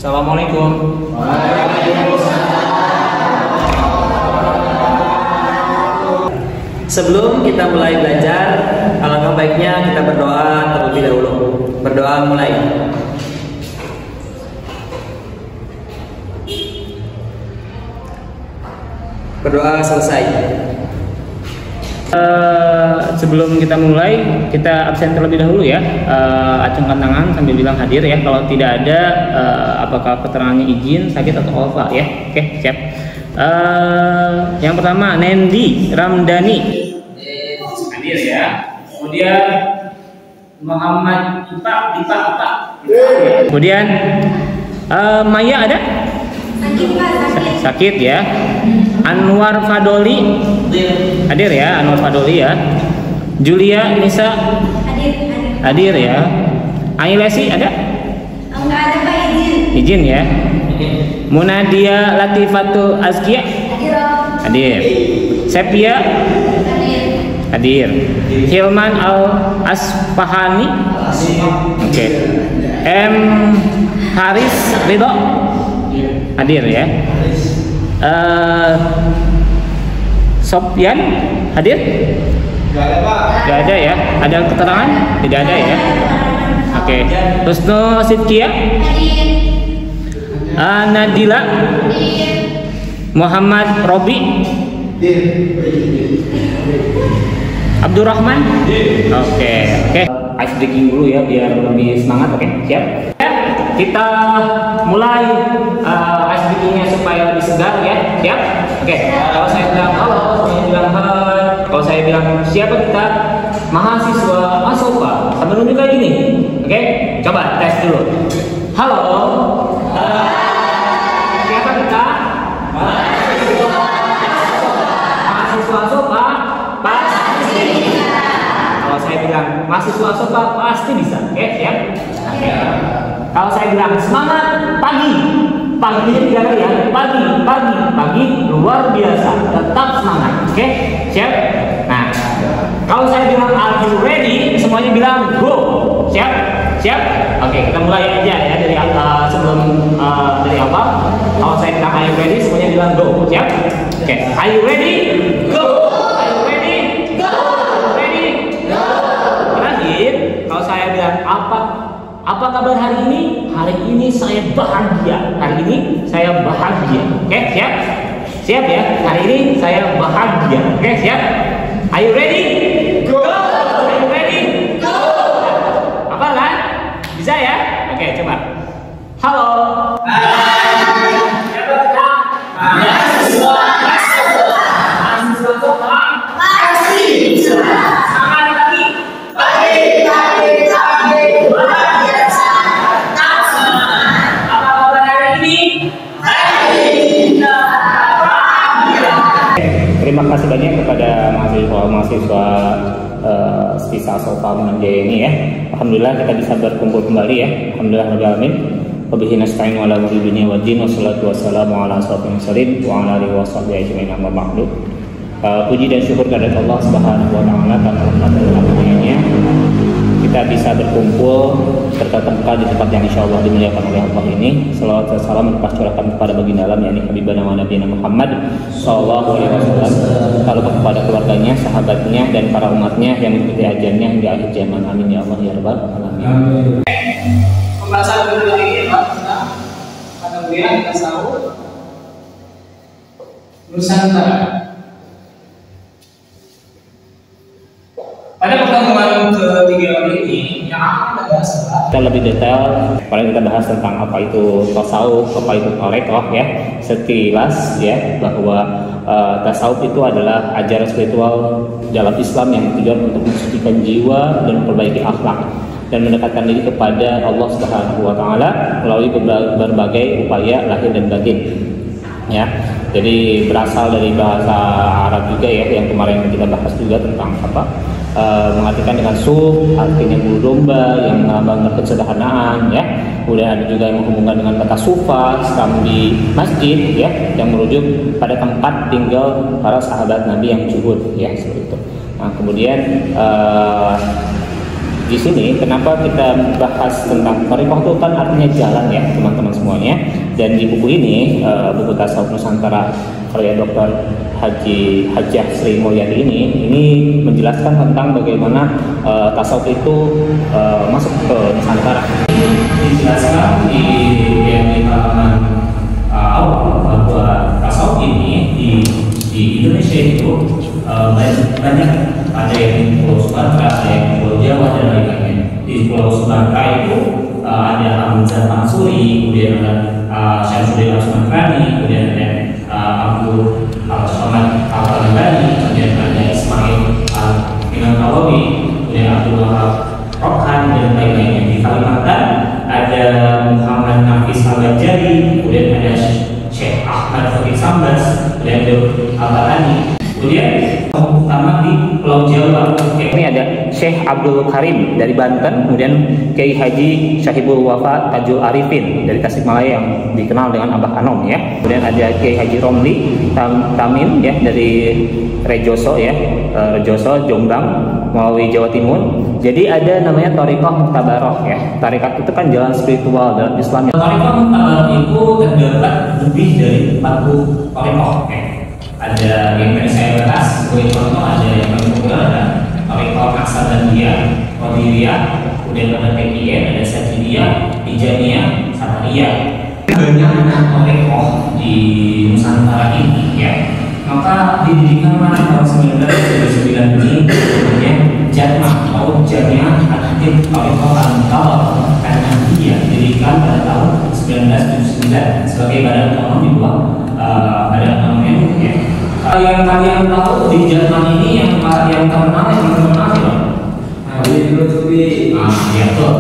Assalamualaikum. Sebelum kita mulai belajar, alangkah baiknya kita berdoa terlebih dahulu. Berdoa mulai. Berdoa selesai. Sebelum kita mulai, kita absen terlebih dahulu ya. Acungkan tangan sambil bilang hadir ya. Kalau tidak ada, apakah keterangannya izin, sakit atau alfa ya. Oke, siap. Yang pertama Nendi Ramdhani hadir ya. Kemudian Muhammad Ipa. Kemudian Maya ada? Sakit ya. Anwar Fadoli hadir ya. Anwar Fadoli ya. Julia Nisa hadir ya. Ailesi ada? Enggak ada Pak, Izin ya. Munadia Latifatu Azkia hadir. Sepia hadir. Hilman Al Asfahani oke. M Haris Ridho hadir ya. Sopyan hadir? Gak ada ya. Ada keterangan? Tidak ada ya. Oke. Husnu Sidkia Nadila Muhammad Robi Abdurrahman oke. Ice breaking dulu ya biar lebih semangat. Oke, siap. Kita mulai ice breakingnya supaya lebih segar ya. Siap. Oke. Kalau saya bilang halo, semuanya bilang hai. Kalau saya bilang siapa kita, mahasiswa Asofa, sambil nunjuk kayak gini. Oke, coba tes dulu. Halo. Siapa kita? Mahasiswa Asofa pasti bisa. Kalau saya bilang mahasiswa Asofa pasti bisa. Oke, siap. Oke. Kalau saya bilang semangat pagi, paginya tidak ya, pagi luar biasa, tetap semangat. Oke, siap. Nah, kalau saya bilang are you ready, semuanya bilang go. Siap. Oke, kita mulai aja ya dari sebelum dari awal. Kalau saya bilang are you ready, semuanya bilang go. Siap. Oke, are you ready? Go. Are you ready? Go. Ready? Go. Terakhir, kalau saya bilang apa kabar hari ini? Hari ini saya bahagia. Hari ini saya bahagia. Oke, siap? Siap ya? Hari ini saya bahagia. Oke, siap? Are you ready? Go! Are you ready? Go! Apa kan? Bisa ya? Oke, coba. Halo. Hai. Siapa kita? Mahasiswa Sofa. Pasti bisa. Semangat lagi. Pagi. Luar biasa. Tetap semangat. Apa kabar hari ini? Hari ini bahagia. Terima kasih banyak kepada mahasiswa Spisa Sofa Munanjaya ini ya. Alhamdulillah kita bisa berkumpul kembali ya. Alhamdulillah rabbil alamin. Wabihi nasta'in wa ala umuri dunya wad din wassalatu wassalamu ala asyrofil mursalin wa ala alihi washabbihi ajmain amma ba'du. Puji dan syukur kepada Allah Subhanahu wa taala karena rahmat dan karunia-Nya kita bisa berkumpul serta tempat di tempat yang insyaallah dimuliakan oleh Allah ini. Salawat dan salam tercurahkan kepada baginda alam yakni Habibana wa Nabiyana Muhammad sallallahu alaihi wasallam, lalu kepada keluarganya, sahabatnya dan para umatnya yang mengikuti ajarannya hingga akhir zaman. Amin ya Allah ya rabbal alamin. Pembahasan kedua ini adalah tentang kategori tasawuf Nusantara. Pada pertemuan ketiga ini yang akan kita bahas kita lebih detail. Paling kita bahas tentang apa itu tasawuf, apa itu tarekat ya. Sekilas ya bahwa tasawuf itu adalah ajaran spiritual dalam Islam yang tujuan untuk mensucikan jiwa dan memperbaiki akhlak dan mendekatkan diri kepada Allah Subhanahu wa taala melalui berbagai upaya lahir dan batin. Ya. Jadi berasal dari bahasa Arab juga ya, yang kemarin kita bahas juga tentang apa? Mengartikan dengan suf, artinya bulu domba yang melambangkan kesederhanaan ya. Kemudian ada juga yang menghubungkan dengan kata sufa, sambi masjid ya, yang merujuk pada tempat tinggal para sahabat Nabi yang zuhud ya, seperti itu. Nah, kemudian Di sini kenapa kita bahas tentang thariqah itu kan artinya jalan ya teman-teman semuanya. Dan di buku ini, buku Tasawuf Nusantara karya Dr. Hajjah Sri Mulyadi ini menjelaskan tentang bagaimana tasawuf itu masuk ke Nusantara. Dijelaskan di halaman awal bahwa tasawuf ini di Indonesia itu banyak, ada yang di Pulau Sumatera, ada yang di Pulau Jawa dan lain-lain. Di Pulau Sumatera itu ada Hamzah Mansuri, kemudian ada Syamsuddin Al-Sumatrani, kemudian ada Abdul Al-Somad Al-Albani, kemudian ada Ismail Al-Imam Nawawi, kemudian Abdul Wahab Rohan dan lain-lainnya. Di Kalimantan ada Muhammad Nafis Al-Bajali, kemudian ada Syekh Ahmad Fakih Sambas, kemudian Abdul Al-Batani. Kemudian utama di Pulau Jawa ini ada Syekh Abdul Karim dari Banten, kemudian Kiai Haji Syahibul Wafa Tajul Arifin dari Tasikmalaya yang dikenal dengan Abah Anom ya. Kemudian ada Kiai Haji Romli Tamim ya dari Rejoso ya, Rejoso Jombang melalui Jawa Timur. Jadi ada namanya thariqah muktabaroh ya. Thariqah itu kan jalan spiritual dalam Islam. Thariqah muktabaroh itu terdapat lebih dari 40 thariqah ya. Ada yang tadi saya bahas sebagai contoh, ada yang paling populer ada thariqah Naqsabandiyah, Qadiriyah, kemudian ada TKN, ada Sajidiyah, Tijaniyah, Samariyah. Banyak thariqah di Nusantara ini ya. Maka didirikanlah tahun 1999 ini kemudian Jatmah atau Jamiah Al-Hadith Thariqah Al-Muktabaroh Al-Nahdiyah didirikan pada tahun 1979 sebagai badan otonom di bawah badan otonom NU ya. Yang kalian tahu di Jatmah ini yang terkenal ya. Habib Lutfi. Ya betul.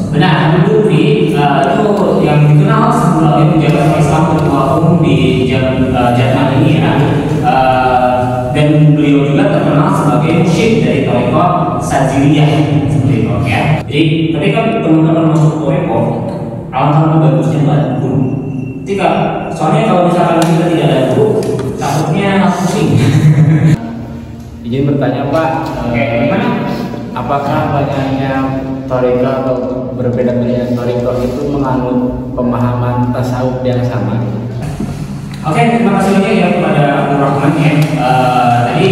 Benar, Habib Lutfi itu yang dikenal sebagai pejabat Islam ketua umum di Jatmah ini ya. Dan beliau juga terkenal sebagai musyrik dari thariqah Sajidiyah seperti itu ya. Jadi ketika teman-teman masuk thariqah, alangkah bagusnya ada guru. Soalnya kalau misalkan kita tidak ada guru, takutnya pusing. Izin bertanya Pak, Gimana? apakah banyaknya thariqah atau berbeda-bedanya thariqah itu menganut pemahaman tasawuf yang sama? Oke, terima kasih banyak ya kepada Abdul Rahman ya. Tadi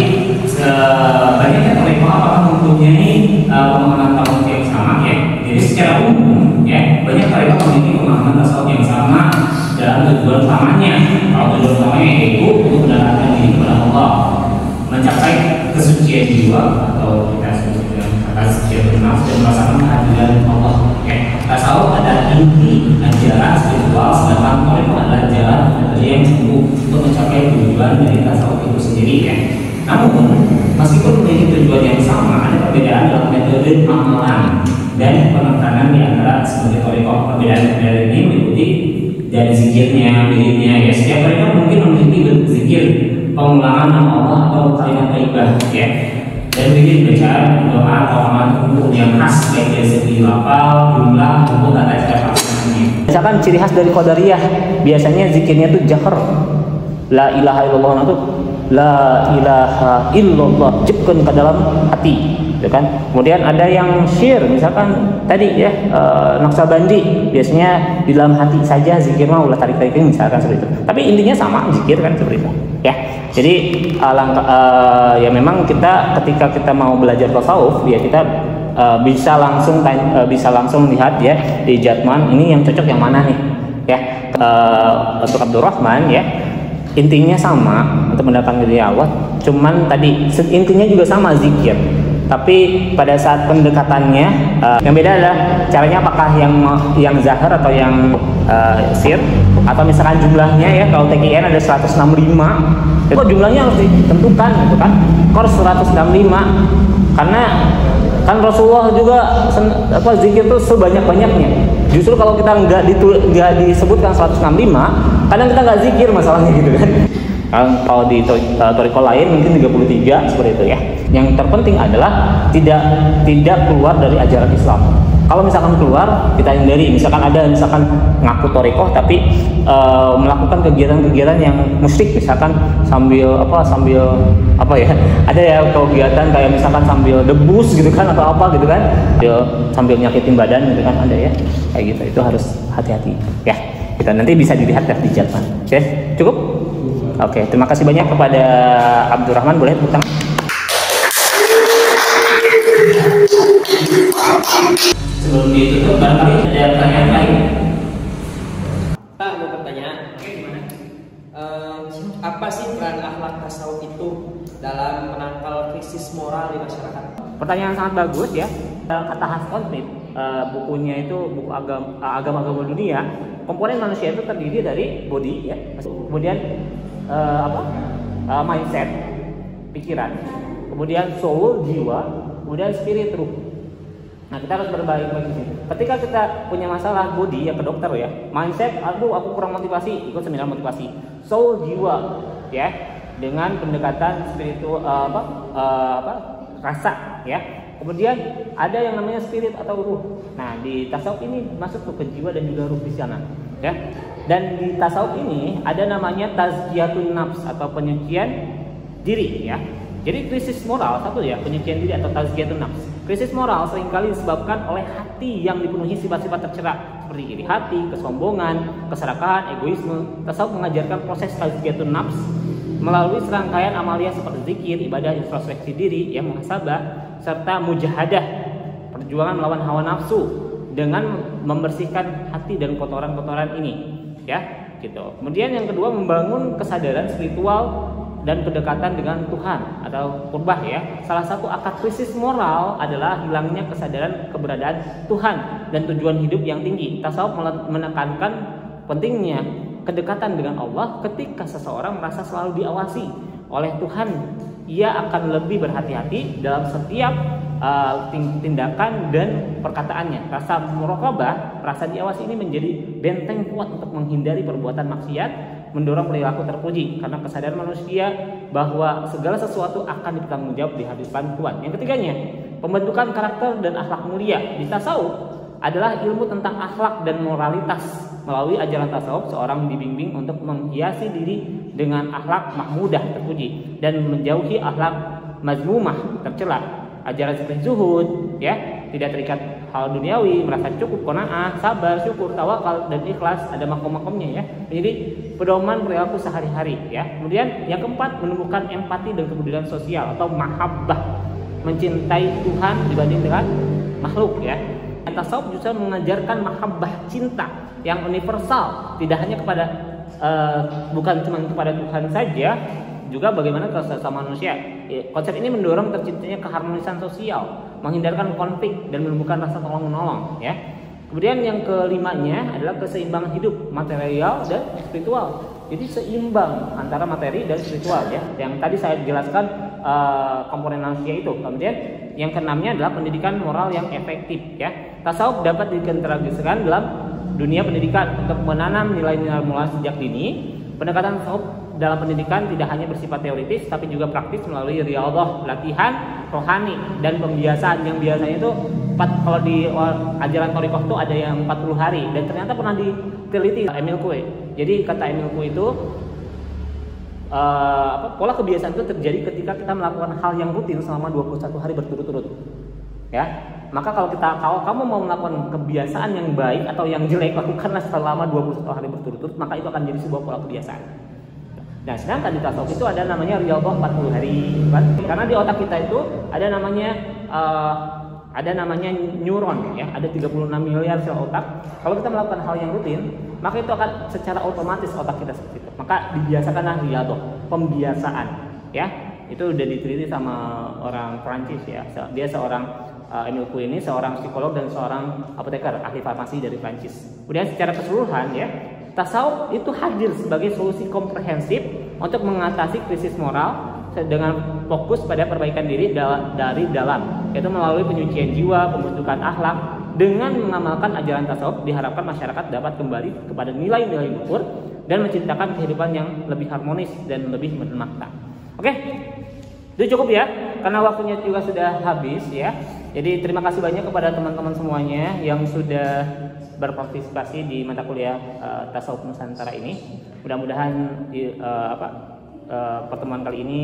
banyaknya thariqah apakah mempunyai pemahaman tasawuf yang sama ya? Jadi secara umum ya banyak thariqah memiliki pemahaman tasawuf yang sama dalam tujuan utamanya. Kalau tujuan utamanya yaitu untuk mendekatkan diri kepada Allah, mencapai kesucian jiwa atau kita sebut dengan kata suci nafs dan merasakan kehadiran Allah. Ya, tasawuf adalah inti ajaran spiritual, sedangkan thariqah adalah jalan yang cukup untuk mencapai tujuan dari tasawuf itu sendiri ya. Namun meskipun memiliki tujuan yang sama, ada perbedaan dalam metode amalan dan penekanan di antara sebagai thariqah. Perbedaan ini meliputi dari zikirnya, wiridnya ya. Setiap thariqah mungkin memiliki bentuk zikir, pengulangan nama Allah atau kalimat thayyibah ya. Dan wirid bacaan doa atau amal hukum yang khas baik dari segi lafal, jumlah maupun tata cara pelaksanaannya. Misalkan ciri khas dari Qadariyah biasanya zikirnya itu jahr, la ilaha illallah, itu la ilaha illallah jepkan ke dalam hati, ya kan? Kemudian ada yang syir, misalkan tadi ya Naqsabandi biasanya di dalam hati saja zikir mah ulah tarik misalkan seperti itu. Tapi intinya sama zikir kan seperti itu ya. Jadi ya memang kita ketika kita mau belajar tasawuf ya kita bisa langsung lihat ya di Jatman ini yang cocok yang mana nih ya. Untuk Abdul Rahman ya intinya sama untuk mendapatkan diri Allah, cuman tadi intinya juga sama zikir, tapi pada saat pendekatannya yang beda adalah caranya apakah yang zahar atau yang sir, atau misalkan jumlahnya ya. Kalau TKN ada 165 itu jumlahnya harus ditentukan gitu kan, kor 165 karena kan Rasulullah juga zikir itu sebanyak-banyaknya. Justru kalau kita nggak disebutkan 165, kadang kita nggak zikir masalahnya gitu kan. Kalau di thariqah lain mungkin 33 seperti itu ya. Yang terpenting adalah tidak keluar dari ajaran Islam. Kalau misalkan keluar, kita hindari. Misalkan ngaku thariqah tapi melakukan kegiatan-kegiatan yang musyrik, misalkan sambil apa ya, ada ya kegiatan kayak misalkan sambil debus gitu kan atau apa gitu kan, sambil nyakitin badan gitu kan, ada ya kayak gitu. Itu harus hati-hati ya. Kita nanti bisa dilihat ya di jadwal. Oke, cukup? Oke, terima kasih banyak kepada Abdurrahman, boleh tepuk tangan. Sebelum ditutup, barangkali ada pertanyaan lain. Pak, mau bertanya. Apa sih peran akhlak tasawuf itu dalam menangkal krisis moral di masyarakat? Pertanyaan sangat bagus ya. Kata Haston Smith, bukunya itu buku agama-agama dunia. Komponen manusia itu terdiri dari body ya, kemudian mindset, pikiran, kemudian soul, jiwa, kemudian spirit, ruh. Nah, kita harus berbagi di sini. Ketika kita punya masalah body ya ke dokter ya, mindset, aduh aku kurang motivasi, ikut seminar motivasi. Soul, jiwa ya, dengan pendekatan spiritual rasa ya. Kemudian ada yang namanya spirit atau ruh. Nah, di tasawuf ini masuk ke jiwa dan juga ruh di sana ya. Dan di tasawuf ini ada namanya tazkiyatun nafs atau penyucian diri ya. Jadi krisis moral satu ya, penyucian diri atau tazkiyatun nafs. Krisis moral seringkali disebabkan oleh hati yang dipenuhi sifat-sifat tercela seperti iri hati, kesombongan, keserakahan, egoisme. Tasawuf mengajarkan proses tazkiyatun nafs melalui serangkaian amalia seperti zikir, ibadah, introspeksi diri, yang muhasabah, serta mujahadah, perjuangan melawan hawa nafsu dengan membersihkan hati dan kotoran-kotoran ini, ya, gitu. Kemudian yang kedua, membangun kesadaran spiritual dan kedekatan dengan Tuhan atau qurbah ya. Salah satu akar krisis moral adalah hilangnya kesadaran keberadaan Tuhan dan tujuan hidup yang tinggi. Tasawuf menekankan pentingnya kedekatan dengan Allah. Ketika seseorang merasa selalu diawasi oleh Tuhan, ia akan lebih berhati-hati dalam setiap tindakan dan perkataannya. Rasa muraqabah, rasa diawasi ini menjadi benteng kuat untuk menghindari perbuatan maksiat, mendorong perilaku terpuji karena kesadaran manusia bahwa segala sesuatu akan dipertanggungjawab di hadapan Tuhan. Yang ketiganya, pembentukan karakter dan akhlak mulia. Di tasawuf adalah ilmu tentang akhlak dan moralitas. Melalui ajaran tasawuf, seorang dibimbing untuk menghiasi diri dengan akhlak mahmudah terpuji dan menjauhi akhlak mazmumah tercela. Ajaran seperti zuhud, ya, tidak terikat hal duniawi, merasa cukup, qanaah, sabar, syukur, tawakal, dan ikhlas, ada makom-makomnya ya. Jadi pedoman perilaku sehari-hari ya. Kemudian yang keempat, menumbuhkan empati dan kepedulian sosial atau mahabbah, mencintai Tuhan dibanding dengan makhluk ya. Tasawuf justru mengajarkan mahabbah, cinta yang universal, tidak hanya kepada bukan cuma kepada Tuhan saja, juga bagaimana ke sesama manusia. Konsep ini mendorong terciptanya keharmonisan sosial, menghindarkan konflik dan menumbuhkan rasa tolong-menolong ya. Kemudian yang kelimanya adalah keseimbangan hidup material dan spiritual. Jadi seimbang antara materi dan spiritual ya. Yang tadi saya jelaskan komponen manusia itu. Kemudian yang keenamnya adalah pendidikan moral yang efektif ya. Tasawuf dapat diintegrasikan dalam dunia pendidikan untuk menanam nilai-nilai moral sejak dini. Pendekatan tasawuf dalam pendidikan tidak hanya bersifat teoritis tapi juga praktis melalui riyadhah, latihan rohani dan pembiasaan yang biasanya itu kalau di ajaran thariqah itu ada yang 40 hari dan ternyata pernah diteliti Emil Coué. Jadi kata Emil Coué itu pola kebiasaan itu terjadi ketika kita melakukan hal yang rutin selama 21 hari berturut-turut. Ya. Maka kalau kamu mau melakukan kebiasaan yang baik atau yang jelek, lakukanlah selama 21 hari berturut-turut, maka itu akan jadi sebuah pola kebiasaan. Nah, sedangkan di tasawuf itu ada namanya riyadhah 40 hari, kan? Karena di otak kita itu ada namanya neuron ya, ada 36 miliar sel otak. Kalau kita melakukan hal yang rutin, maka itu akan secara otomatis otak kita seperti itu. Maka dibiasakanlah riyadhah, pembiasaan ya. Itu udah diteliti sama orang Prancis ya. Dia seorang Emil Coué ini seorang psikolog dan seorang apoteker, ahli farmasi dari Prancis. Kemudian secara keseluruhan ya, tasawuf itu hadir sebagai solusi komprehensif untuk mengatasi krisis moral dengan fokus pada perbaikan diri dari dalam, yaitu melalui penyucian jiwa, pembentukan akhlak. Dengan mengamalkan ajaran tasawuf, diharapkan masyarakat dapat kembali kepada nilai-nilai luhur dan menciptakan kehidupan yang lebih harmonis dan lebih bermakna. Oke, itu cukup ya, karena waktunya juga sudah habis ya. Jadi terima kasih banyak kepada teman-teman semuanya yang sudah berpartisipasi di mata kuliah Tasawuf Nusantara ini. Mudah-mudahan pertemuan kali ini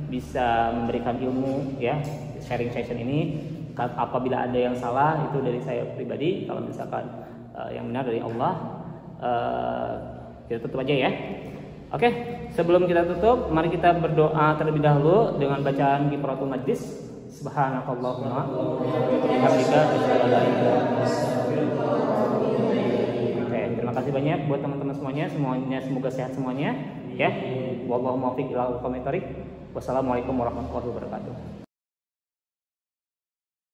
bisa memberikan ilmu ya, sharing session ini. Apabila ada yang salah itu dari saya pribadi, kalau misalkan yang benar dari Allah. Kita tutup aja ya. Oke, sebelum kita tutup, mari kita berdoa terlebih dahulu dengan bacaan Kifaratul Majlis. Subhanakallahumma wa bihamdika asyhadu an la ilaha illa anta astaghfiruka wa atubu ilaik. Oke, terima kasih banyak buat teman-teman semuanya semoga sehat semuanya ya. Wallahu muwaffiq ila aqwamit thoriq. Wassalamualaikum warahmatullahi wabarakatuh.